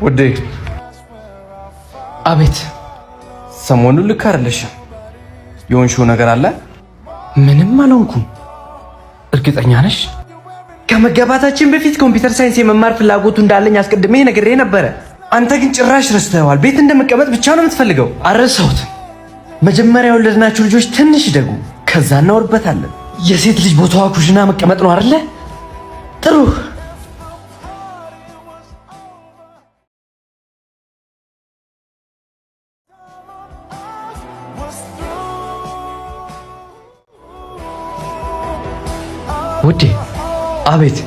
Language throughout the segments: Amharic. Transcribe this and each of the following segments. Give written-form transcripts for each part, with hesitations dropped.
ውዴ። አቤት። ሰሞኑን ልክ አይደለሽም። የሆንሽው ነገር አለ? ምንም አልሆንኩም። እርግጠኛ ነሽ? ከመገባታችን በፊት ኮምፒውተር ሳይንስ የመማር ፍላጎቱ እንዳለኝ አስቀድሜ ነግሬ ነበረ። አንተ ግን ጭራሽ ረስተዋል። ቤት እንደመቀመጥ ብቻ ነው የምትፈልገው። አረሳሁት። መጀመሪያ የወለድናቸው ልጆች ትንሽ ይደጉ፣ ከዛ እናወርበታለን። የሴት ልጅ ቦታዋ ኩሽና መቀመጥ ነው አይደለ? ጥሩ። ውዴ። አቤት።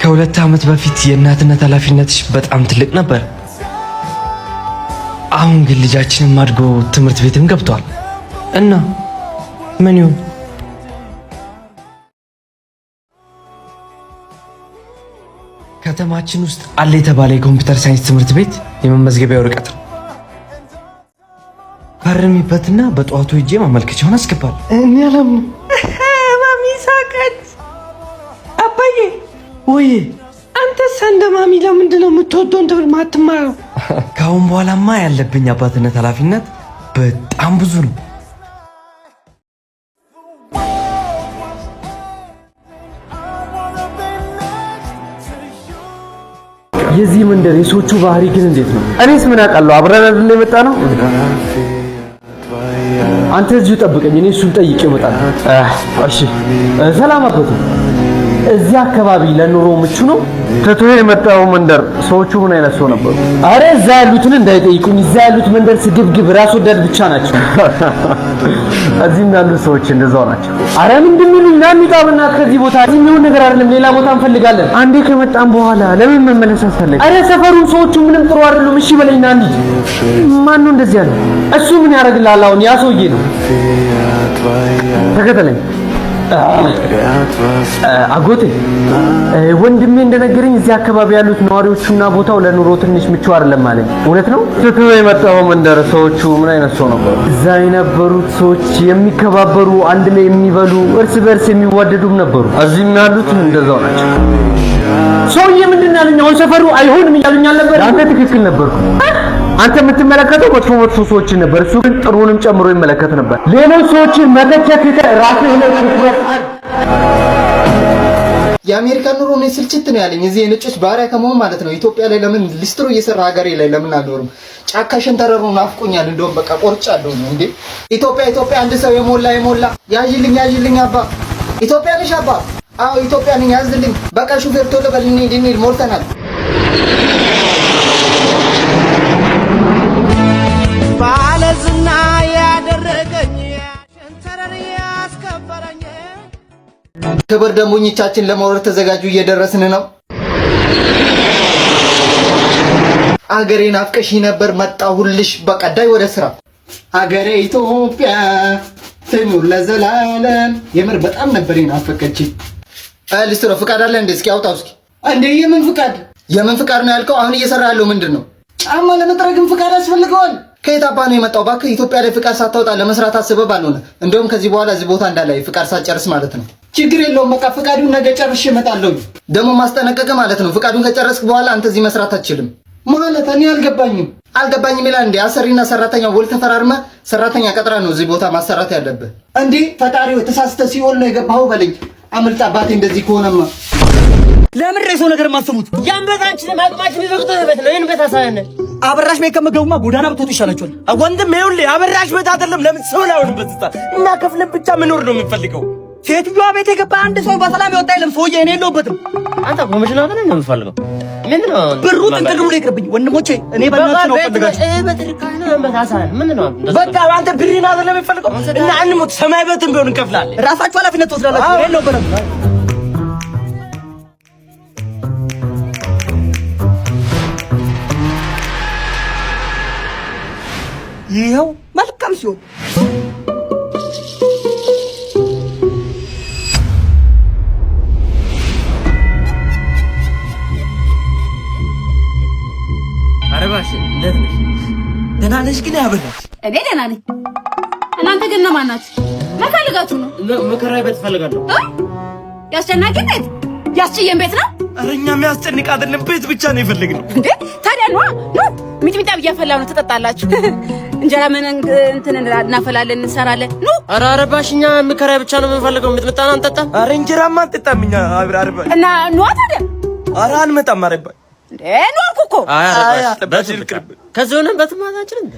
ከ2 ዓመት በፊት የእናትነት ኃላፊነትሽ በጣም ትልቅ ነበር። አሁን ግን ልጃችንም አድጎ ትምህርት ቤትም ገብቷል እና ምን ይሁን? ከተማችን ውስጥ አለ የተባለ የኮምፒውተር ሳይንስ ትምህርት ቤት የመመዝገቢያ ወረቀት ነው። ፈርሚበትና በጠዋቱ ሄጄ ማመልከቻውን አስገባል። እኔ አላምንም። ማሚ ሳቀች። አባዬ ወይ አንተስ እንደ ማሚ ለምንድን ነው የምትወደውን ትምህርት ማትማረው? ከአሁን በኋላማ ያለብኝ አባትነት ኃላፊነት በጣም ብዙ ነው። የዚህ መንደር የሰዎቹ ባህሪ ግን እንዴት ነው? እኔስ ምን አውቃለሁ? አብረን አይደል የመጣ ነው። አንተ እዚሁ ጠብቀኝ፣ እኔ እሱን ጠይቄ እመጣለሁ። እሺ። ሰላም አባቱ። እዚህ አካባቢ ለኑሮ ምቹ ነው? ትቶ የመጣው መንደር ሰዎቹ ምን አይነት ሰው ነበሩ? አረ እዛ ያሉትን እንዳይጠይቁኝ። እዛ ያሉት መንደር ስግብግብ ራስ ወዳድ ብቻ ናቸው። እዚህም ያሉት ሰዎች እንደዛው ናቸው። አረ ምንድን ነው ናሚጣብና ከዚህ ቦታ የሚሆን ነገር አይደለም፣ ሌላ ቦታ እንፈልጋለን። አንዴ ከመጣን በኋላ ለምን መመለስ አስፈለገ? አረ ሰፈሩን ሰዎቹ ምንም ጥሩ አይደሉም። እሺ በለኝና እንሂድ። ማን ነው እንደዚህ ያለው? እሱ ምን ያደርግልሃል? አሁን ያ ሰውዬ ነው። ተከተለኝ። አጎቴ ወንድሜ እንደነገረኝ እዚህ አካባቢ ያሉት ነዋሪዎቹና ቦታው ለኑሮ ትንሽ ምቹ አይደለም ማለት እውነት ነው? ትቶ የመጣው መንደር ሰዎቹ ምን አይነት ሰው ነበሩ? እዛ የነበሩት ሰዎች የሚከባበሩ፣ አንድ ላይ የሚበሉ፣ እርስ በርስ የሚዋደዱም ነበሩ። እዚህም ያሉት እንደዛው ናቸው። ሰውዬ ምንድን ያለኝ? አሁን ሰፈሩ አይሆንም እያሉኝ አልነበር? አንተ ትክክል ነበርኩ። አንተ የምትመለከተው መጥፎ ሰዎችን ነበር፣ እሱ ግን ጥሩንም ጨምሮ ይመለከት ነበር። ሌሎች ሰዎችን መለከት ራስህ ላይ ትኩረት። የአሜሪካን ኑሮ ነው ስልችት ነው ያለኝ። እዚህ የነጮች ባሪያ ከመሆን ማለት ነው። ኢትዮጵያ ላይ ለምን ሊስትሮ እየሰራ ሀገሬ ላይ ለምን አልኖርም? ጫካ ሸንተረሩ ናፍቆኛል። እንደውም በቃ ቆርጫለሁ ነው እንዴ። ኢትዮጵያ አንድ ሰው የሞላ ያዥልኝ አባ። ኢትዮጵያ ነሽ አባ? አዎ ኢትዮጵያ ነኝ፣ ያዝልኝ። በቃ ሹፌር ቶሎ በል እንሂድ፣ ሞልተናል። ባለዝና ያደረገኝ ሸንተረር ያስከበረኝ። ክብር ደንበኞቻችን ለማውረድ ተዘጋጁ፣ እየደረስን ነው። አገሬ ናፍቀሽ ነበር፣ መጣሁልሽ። በቀዳይ ወደ ስራ። አገሬ ኢትዮጵያ ትኑር ለዘላለም። የምር በጣም ነበር ናፈቀችኝ። ልስትሮ ፍቃድ አለ እንዴ? እስኪ አውጣው እስኪ። እንዴ የምን ፍቃድ ነው ያልከው? አሁን እየሰራ ያለው ምንድን ነው? ጫማ ለመጥረግም ፍቃድ ያስፈልገዋል። ከየት አባ ነው የመጣው? እባክህ ኢትዮጵያ ላይ ፍቃድ ሳታወጣ ለመስራት አስበህ አልሆነ። እንደውም ከዚህ በኋላ እዚህ ቦታ እንዳላይ ፍቃድ ሳትጨርስ ማለት ነው። ችግር የለውም በቃ ፍቃዱን ነገ ጨርሼ እመጣለሁ። ደግሞ ማስጠነቀቅ ማለት ነው። ፍቃዱን ከጨረስክ በኋላ አንተ እዚህ መስራት አትችልም ማለት። እኔ አልገባኝም ይላል እንዴ? አሰሪና ሰራተኛ ውል ተፈራርመ ሰራተኛ ቀጥራ ነው እዚህ ቦታ ማሰራት ያለብህ እንዴ? ፈጣሪው ተሳስተ ሲኦል ነው የገባኸው በለኝ። አምልጣ አባቴ። እንደዚህ ከሆነማ ለምን ሬሶ ነገር ማሰሙት? ያንበታችን ለማጥማችን ይዘውት ተበት ነው። ይሄን ቤት አሳያነ አበራሽ ቤት ከመገቡማ ጎዳና ብትወጡ ይሻላችኋል። ወንድም ይኸውልህ አበራሽ ቤት አይደለም። ለምን ሰው ላይሆን በትታ እና ከፍለን ብቻ መኖር ነው የምንፈልገው። ሴትዮዋ ቤት የገባ አንድ ሰው በሰላም ይወጣ የለም። ሰውዬ እኔ የለሁበትም። አንተ ወመሽና ነው የምፈልገው። ምን ነው ብሩ ጥንቅል ብሎ ይቅርብኝ ወንድሞቼ። እኔ በእናትህ ነው ፈልጋችሁ በትርካና በታሳን ምን ነው በቃ አንተ ብሪና አይደለም የምፈልገው እና አንሞት ሰማይ ቤትም ቢሆን እንከፍላለን። ራሳችሁ ኃላፊነት ትወስዳላችሁ። እኔ የለሁበትም። ይኸው መልካም ሲሆን አረባሽ እንዴት ነሽ? ደህና ነሽ? ግን ያበላሽ እኔ ደህና ነኝ። እናንተ ግን ነው ማናችሁ? መፈልጋችሁ ነው? መከራይ ቤት ፈልጋለሁ። ያስጨናቂ ቤት ያስጭየን ቤት ነው አረኛ የሚያስጨንቅ አይደለም ቤት ብቻ ነው የፈለግነው እንዴ ታዲያ ነው ሚጥሚጣ እያፈላው ነው ተጠጣላችሁ እንጀራ ምን እንትን እናፈላለን እንሰራለን ኑ ኧረ አረባሽኛ ምከራ ብቻ ነው የምንፈልገው ሚጥሚጣ አንጠጣም አረ እንጀራማ አንጠጣምኛ አረባ እና ኑ ታዲያ አረ አንመጣም አረባ እንዴ ኑ አልኩ እኮ በዚህ ቅርብ ከዞነን በትማታችን እንዴ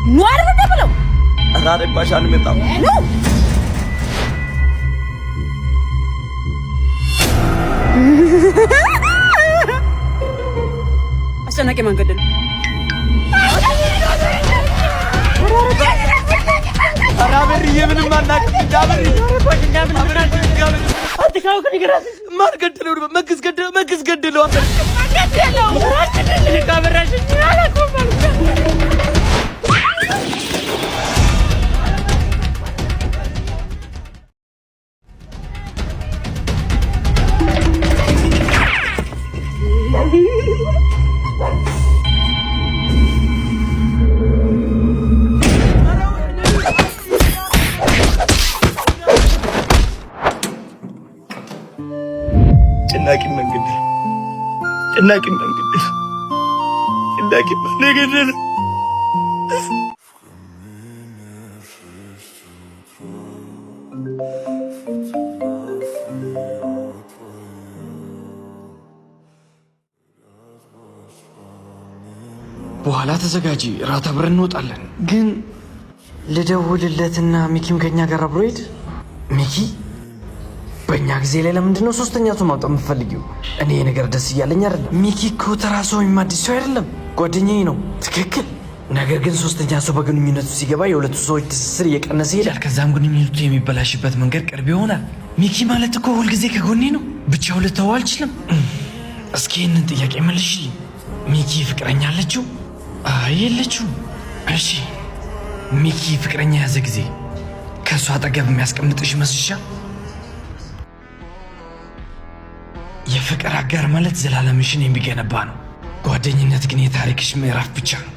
ኑ አይደል ብለው አረ አረባሽ አንመጣም ኑ አስጨናቂ መንገድ ነው አራበሪ የምንም አናውቅም ዳብሪ አትካው ከነገራት ማን ገደለው መግስ ገደለው ካበራሽ አላቆም ጭናቂ መንገድ በኋላ ተዘጋጂ ራት አብረን እንወጣለን ግን ልደውልለትና ሚኪም ከኛ ጋር አብሮ ሄድ ሚኪ በእኛ ጊዜ ላይ ለምንድነው ሶስተኛ ሰው ማውጣት የምትፈልጊው? እኔ ነገር ደስ እያለኝ አይደለም። ሚኪ እኮ ተራ ሰው ወይም አዲስ ሰው አይደለም፣ ጓደኛዬ ነው። ትክክል። ነገር ግን ሶስተኛ ሰው በግንኙነቱ ሲገባ የሁለቱ ሰዎች ትስስር እየቀነሰ ይሄዳል። ከዛም ግንኙነቱ የሚበላሽበት መንገድ ቅርብ ይሆናል። ሚኪ ማለት እኮ ሁልጊዜ ከጎኔ ነው። ብቻው ልተወው አልችልም። እስኪ ይህንን ጥያቄ መልሽልኝ። ሚኪ ፍቅረኛ አለችው? አይ የለችው። እሺ ሚኪ ፍቅረኛ ያዘ ጊዜ ከእሱ አጠገብ የሚያስቀምጥሽ ይመስልሻል? የፍቅር አጋር ማለት ዘላለምሽን የሚገነባ ነው። ጓደኝነት ግን የታሪክሽ ምዕራፍ ብቻ ነው።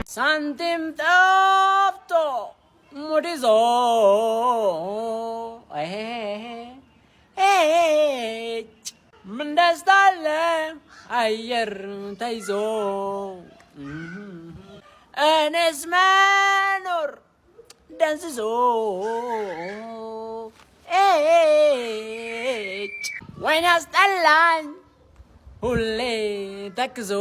ሳንቲም ጠፍቶ ሙዲዞ ምን ደስታ አለ አየር ተይዞ እኔስ መኖር ደንዝዞ ወይን አስጠላኝ ሁሌ ተክዞ